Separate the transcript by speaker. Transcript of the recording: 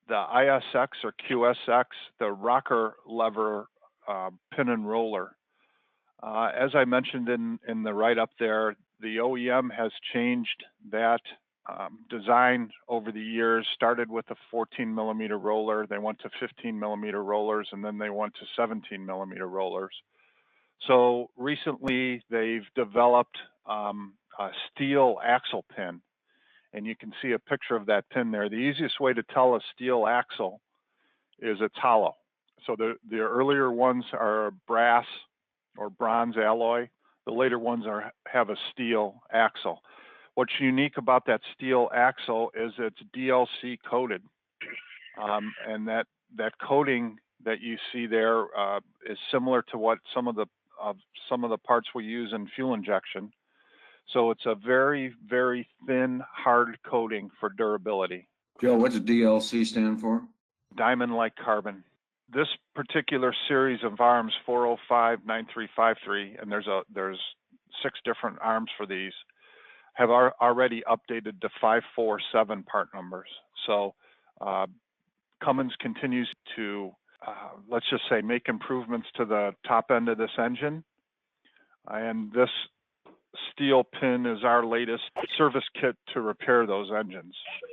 Speaker 1: the ISX or QSX, the rocker lever pin and roller. As I mentioned in the write-up there, the OEM has changed that design over the years. Started with a 14 millimeter roller, they went to 15 millimeter rollers, and then they went to 17 millimeter rollers. So recently they've developed a steel axle pin, and you can see a picture of that pin there. The easiest way to tell a steel axle is it's hollow. So the earlier ones are brass or bronze alloy. The later ones have a steel axle. What's unique about that steel axle is it's DLC coated, and that coating that you see there is similar to what some of the parts we use in fuel injection. So it's a very, very thin, hard coating for durability.
Speaker 2: Joe, what's DLC stand for?
Speaker 1: Diamond-like carbon. This particular series of arms, 405, 9353, and there's 6 different arms for these, have already updated to 547 part numbers. So Cummins continues to, let's just say, make improvements to the top end of this engine. And this steel pin is our latest service kit to repair those engines.